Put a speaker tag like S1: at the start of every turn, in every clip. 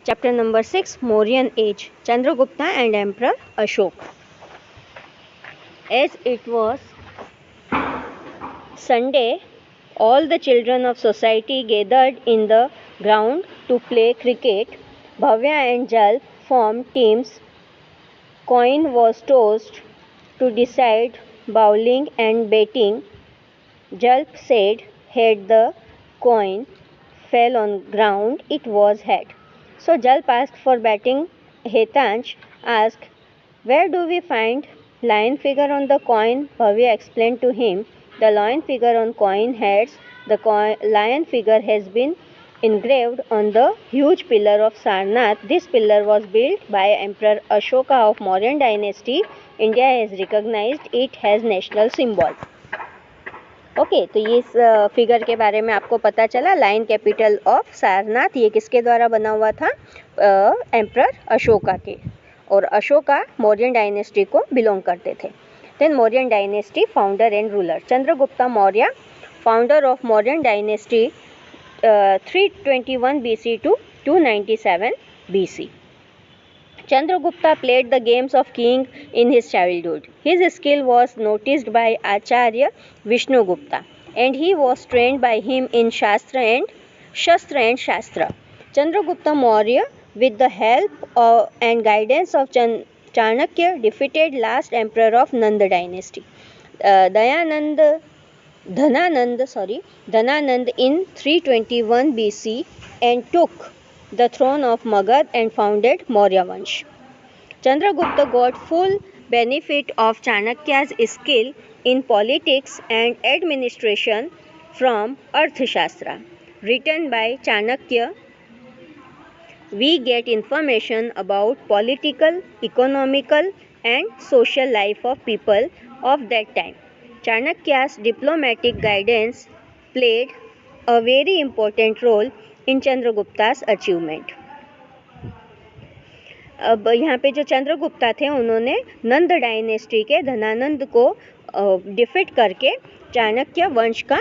S1: Chapter number 6, Mauryan Age, Chandragupta and Emperor Ashok. As it was Sunday, all the children of society gathered in the ground to play cricket. Bhavya and Jal formed teams. Coin was tossed to decide bowling and batting. Jalp said had the coin fell on ground, it was head. So Jalp asked for batting. Hetanch asked, where do we find lion figure on the coin? Bhavya explained to him, the lion figure on coin heads. The lion figure has been engraved on the huge pillar of Sarnath. This pillar was built by Emperor Ashoka of Mauryan dynasty. India has recognized it as national symbol. Okay तो ये इस figure के बारे में आपको पता चला. Line capital of Sarnath ये किसके द्वारा बना हुआ था? एम्परर अशोका के. और अशोका मौर्यन डायनेस्टी को बिलोंग करते थे. Then Mauryan dynasty founder and ruler. Chandragupta Maurya founder of Mauryan dynasty 321 BC to 297 BC. Chandragupta played the games of king in his childhood. His skill was noticed by Acharya Vishnugupta and he was trained by him in Shastra and Shastra. Chandragupta Maurya, with the help and guidance of Chanakya, defeated last emperor of Nanda dynasty, Dhananand in 321 BC and took the throne of Magad and founded Maurya Vansh. Chandragupta got full benefit of Chanakya's skill in politics and administration from Arthashastra. Written by Chanakya, we get information about political, economical and social life of people of that time. Chanakya's diplomatic guidance played a very important role in Chandragupta's achievement. अब यहाँ पे जो चंद्रगुप्ता थे उन्होंने नंद dynasty के धनानंद को defeat करके चाणक्य वंश का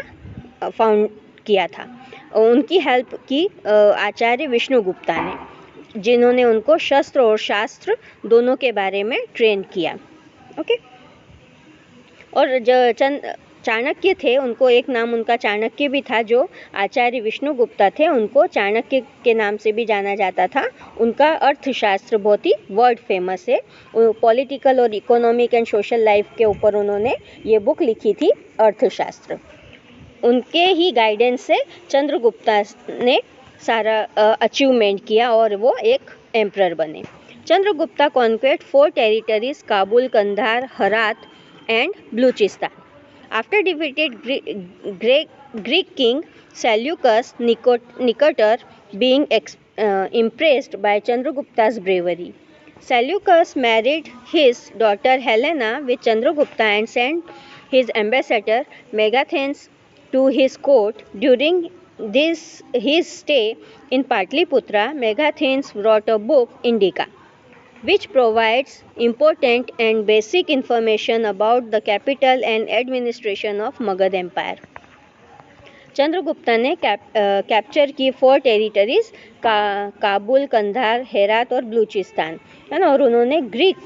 S1: फाउंड किया था. उनकी हेल्प की आचार्य विष्णुगुप्ता ने, जिन्होंने उनको शस्त्र और शास्त्र दोनों के बारे में ट्रेन किया. ओके. और जो चाणक्य थे उनको एक नाम उनका चाणक्य भी था. जो आचार्य विष्णुगुप्ता थे उनको चाणक्य के नाम से भी जाना जाता था. उनका अर्थशास्त्र बहुत ही वर्ल्ड फेमस है. पॉलिटिकल और इकोनॉमिक एंड सोशल लाइफ के ऊपर उन्होंने ये बुक लिखी थी अर्थशास्त्र. उनके ही गाइडेंस से चंद्रगुप्ता ने सारा अचीवमेंट किया और वो एक एम्परर बने. Chandragupta conquered 4 territories Kabul, Kandahar, Herat and Balochistan. After defeated Greek king Seleucus Nicator, being impressed by Chandragupta's bravery, Seleucus married his daughter Helena with Chandragupta and sent his ambassador Megasthenes to his court. During his stay in Patliputra, Megasthenes wrote a book, Indica, which provides important and basic information about the capital and administration of Magad Empire. Chandragupta ने capture की 4 territories Kabul, Kandahar, Herat और बलूचिस्तान, है ना. और उन्होंने Greek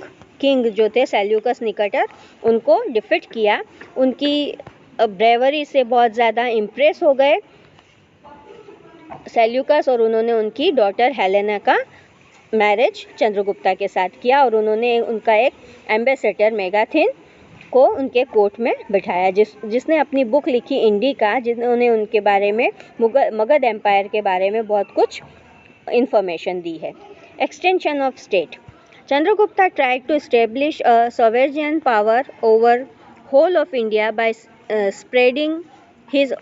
S1: king जो थे Seleucus निकटर उनको डिफीट किया. उनकी ब्रेवरी से बहुत ज़्यादा इम्प्रेस हो गए सेल्यूकस और उन्होंने उनकी डॉटर हेलेना का मैरिज चंद्रगुप्ता के साथ किया. और उन्होंने उनका एक एम्बेसडर मेगाथेन को उनके कोर्ट में बिठाया, जिसने अपनी बुक लिखी इंडिका, जिन्होंने उनके बारे में मगध एम्पायर के बारे में बहुत कुछ इंफॉर्मेशन दी है. Extension of state. Chandragupta tried to establish a sovereign power over whole of India by spreading his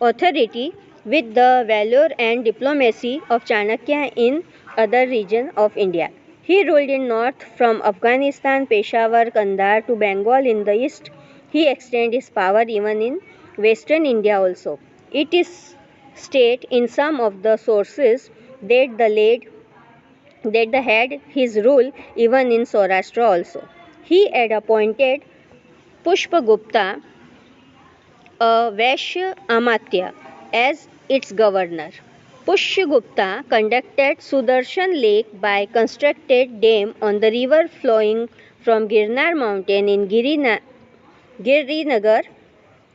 S1: authority with the valor and diplomacy of Chanakya in other regions of India. He ruled in north from Afghanistan, Peshawar, Kandahar to Bengal in the east. He extended his power even in western India also. It is stated in some of the sources that the had his rule even in Saurashtra also. He had appointed Pushpagupta, a Vaishya Amatya, as its governor. Pushyagupta conducted Sudarshan Lake by constructed dam on the river flowing from Girnar mountain in Girinagar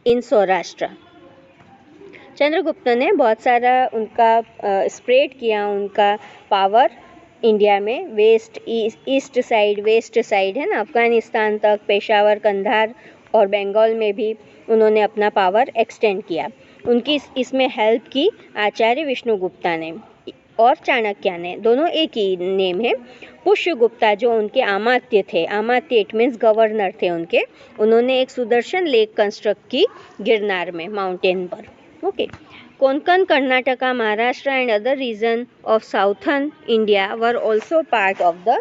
S1: in Saurashtra. Chandragupta ने बहुत सारा उनका spread किया उनका power India में, west side है ना, अफ़गानिस्तान तक, पेशावर, कंधार और बंगाल में भी उन्होंने अपना पावर एक्सटेंड किया। उनकी इसमें हेल्प की आचार्य विष्णुगुप्ता ने और चाणक्य ने, दोनों एक ही नेम है। पुष्यगुप्ता जो उनके अमात्य थे, अमात्य इट मीन्स गवर्नर थे उनके, उन्होंने एक सुदर्शन लेक कंस्ट्रक्ट की गिरनार में, माउंटेन पर। Okay, Konkan, Karnataka, Maharashtra and other regions of southern India were also part of the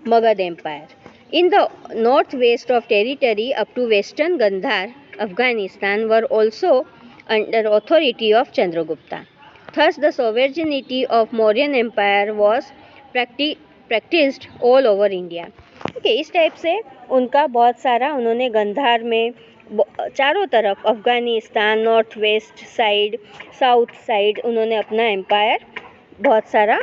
S1: Magadha Empire. In the northwest of territory up to western Gandhar, Afghanistan were also under authority of Chandragupta. Thus, the sovereignty of Mauryan Empire was practiced all over India. Okay, इस type से उनका बहुत सारा उन्होंने गंधार में चारों तरफ, Afghanistan, north west side, south side, उन्होंने अपना एम्पायर बहुत सारा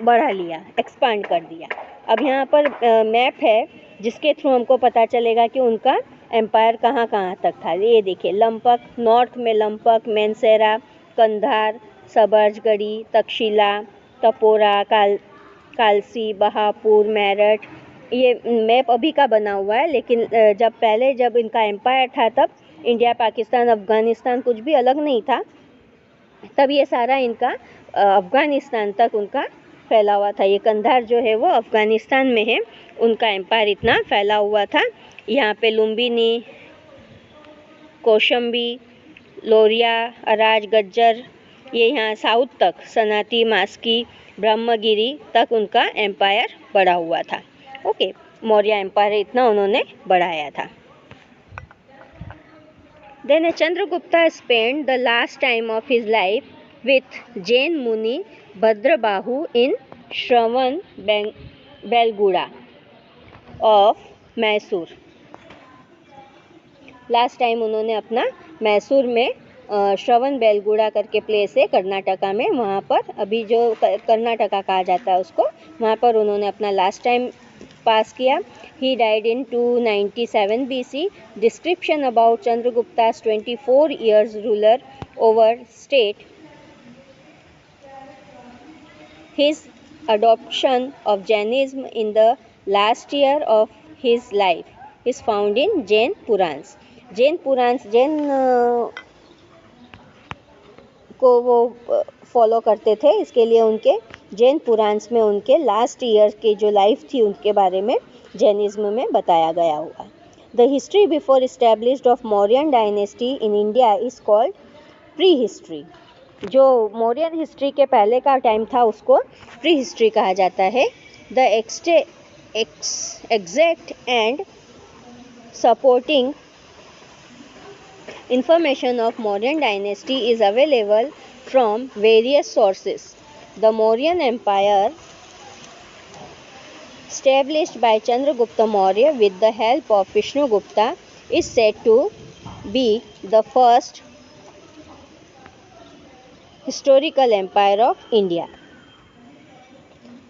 S1: बढ़ा लिया, एक्सपांड कर दिया। अब यहाँ पर मैप है जिसके थ्रू हमको पता चलेगा कि उनका एम्पायर कहाँ कहाँ तक था। ये देखिए, लंपक, नॉर्थ में लंपक, मेनसेरा, कंधार, सबर्जगढ़ी, तक्षशिला, तपोरा, कालसी, बहापुर, मेरठ। ये मैप अभी का बना हुआ है, लेकिन जब इनका एम्पायर था तब इंडिया, पाकिस्तान, अफ़गानिस्तान कुछ भी अलग नहीं था। तब ये सारा इनका अफ़गानिस्तान तक उनका फैला हुआ था। ये कंधार जो है वो अफ़गानिस्तान में है, उनका एम्पायर इतना फैला हुआ था। यहाँ पे लुम्बिनी, कौशंबी, लोरिया, अराज, गज्जर, ये यहाँ साउथ तक, सनाती, मास्की, ब्रह्मगिरी तक उनका एम्पायर बढ़ा हुआ था। ओके, मौर्य एम्पायर इतना उन्होंने बढ़ाया था। Then Chandragupta spent the last time of his life with Jain Muni Bhadrabahu in Shravan Belguda of Mysore. Last time उन्होंने अपना मैसूर में श्रवण बेलगुड़ा करके प्लेस है कर्नाटका में, वहाँ पर, अभी जो कर्नाटका कहा जाता है उसको, वहाँ पर उन्होंने अपना लास्ट टाइम पास किया। He died in 297 BC. Description about Chandragupta's 24 years ruler over state, his adoption of Jainism in the last year of his life is found in Jain Purans. Jain को वो फॉलो करते थे, इसके लिए उनके जैन पुराण्स में उनके लास्ट ईयर की जो लाइफ थी उनके बारे में जैनिज्म में बताया गया हुआ। The history before established of Mauryan dynasty in India is called pre history. जो मौर्यन हिस्ट्री के पहले का टाइम था उसको प्री हिस्ट्री कहा जाता है। The exact and supporting information of Mauryan dynasty is available from various sources. The Mauryan Empire, established by Chandragupta Maurya with the help of Vishnugupta, is said to be the first historical empire of India.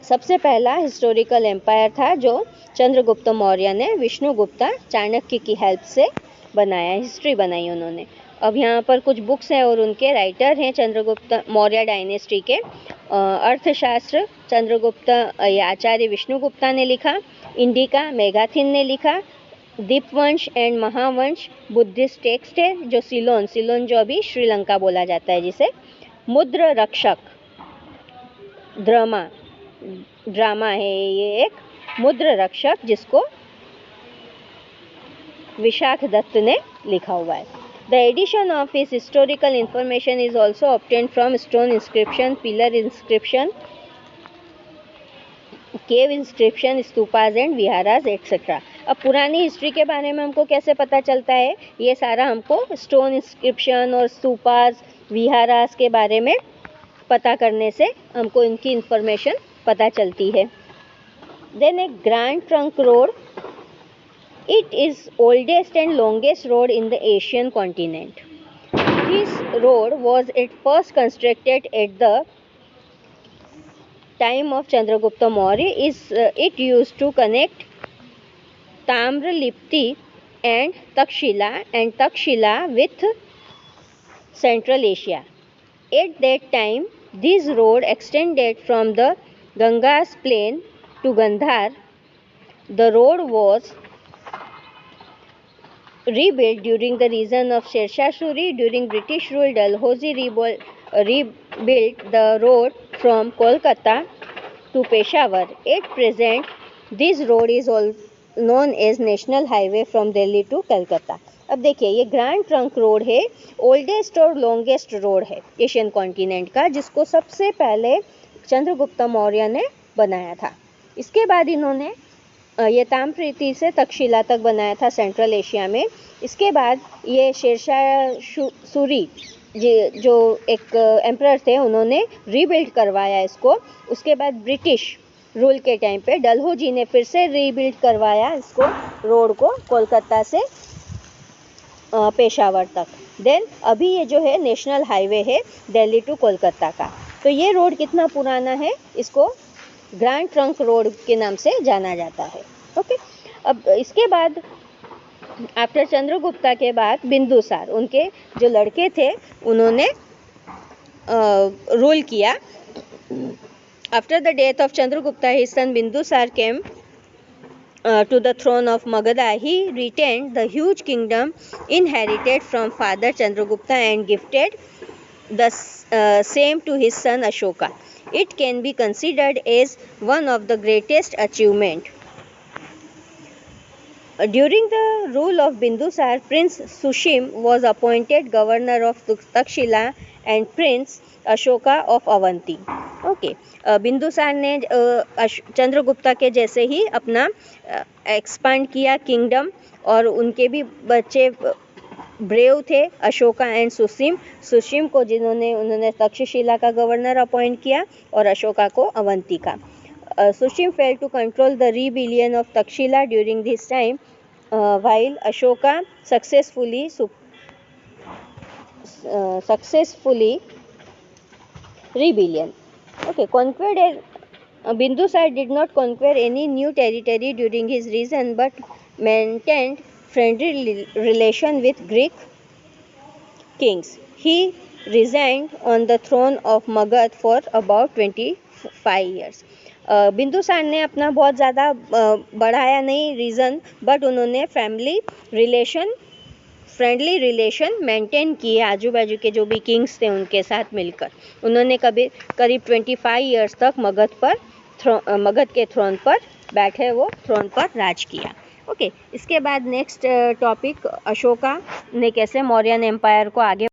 S1: सबसे पहला historical empire था जो चंद्रगुप्त मौर्य ने विष्णुगुप्ता चाणक्य की help से बनाया, history बनाई उन्होंने। अब यहाँ पर कुछ बुक्स हैं और उनके राइटर हैं चंद्रगुप्त मौर्य डायनेस्टी के। अर्थशास्त्र चंद्रगुप्त आचार्य विष्णुगुप्ता ने लिखा, इंडिका मेगाथिन ने लिखा, Dipavamsa and Mahavamsa Buddhist text है, जो सिलोन जो अभी श्रीलंका बोला जाता है जिसे, मुद्र रक्षक ड्रामा है ये एक, मुद्र रक्षक जिसको विशाख दत्त ने लिखा हुआ है। The edition of his historical information is also obtained from stone inscription, pillar inscription, cave inscription, stupas and viharas etcetera. अब पुरानी हिस्ट्री के बारे में हमको कैसे पता चलता है? ये सारा हमको स्टोन इंस्क्रिप्शन और स्तूपाज, विहाराज के बारे में पता करने से हमको इनकी इंफॉर्मेशन पता चलती है। Then a Grand Trunk Road, it is oldest and longest road in the Asian continent. This road was at first constructed at the time of Chandragupta Maurya. It used to connect Tamralipti and Takshila with Central Asia. At that time, this road extended from the Ganga's plain to Gandhar. The road was rebuilt during the reign of Sher Shah Suri. During British rule, Dalhousie rebuilt the road from Kolkata to Peshawar. At present, this road is known as National Highway from Delhi to Calcutta. अब देखिए ये grand Trunk road है, oldest और longest road है Asian continent का, जिसको सबसे पहले चंद्रगुप्त मौर्य ने बनाया था. इसके बाद इन्होंने ये ताम्रप्रीति से तक्षशिला तक बनाया था सेंट्रल एशिया में. इसके बाद ये शेरशाह सूरी जो एक एम्परर थे, उन्होंने रीबिल्ड करवाया इसको. उसके बाद ब्रिटिश रूल के टाइम पे डलहौजी ने फिर से रीबिल्ड करवाया इसको, रोड को, कोलकाता से पेशावर तक. देन अभी ये जो है नेशनल हाईवे है दिल्ली टू कोलकाता का. तो ये रोड कितना पुराना है, इसको ग्रैंड ट्रंक रोड के नाम से जाना जाता है. ओके. अब इसके बाद आफ्टर चंद्रगुप्ता के बाद बिंदुसार, उनके जो लड़के थे उन्होंने रूल किया. After the death of Chandragupta his son Bindusar came to the throne of Magadha. He retained the huge kingdom inherited from father Chandragupta and gifted the same to his son Ashoka. It can be considered as one of the greatest achievements. During the rule of Bindusar, Prince Sushim was appointed governor of Takshila and Prince Ashoka of Avanti. Okay. Bindusar ने चंद्रगुप्ता के जैसे ही अपना expand किया kingdom, और उनके भी बच्चे brave थे, अशोका एंड सुशिम को, उन्होंने तक्षशिला का गवर्नर अपॉइंट किया और अशोका को अवंती का. Sushim failed to control the rebellion of Taxila during this time, while Ashoka successfully rebellion. Okay, conquered. Bindusar did not conquer any new territory during his reign, but maintained friendly relation with Greek kings. He resigned on the throne of Magad for about 25 years. Bindusara ने अपना बहुत ज़्यादा बढ़ाया नहीं reason, but उन्होंने friendly relation maintain किए आजू बाजू के जो भी किंग्स थे उनके साथ मिलकर. उन्होंने करीब 25 इयर्स तक मगध के थ्रोन पर बैठे, वो थ्रोन पर राज किया. ओके. इसके बाद नेक्स्ट टॉपिक, अशोका ने कैसे मौर्यन एम्पायर को आगे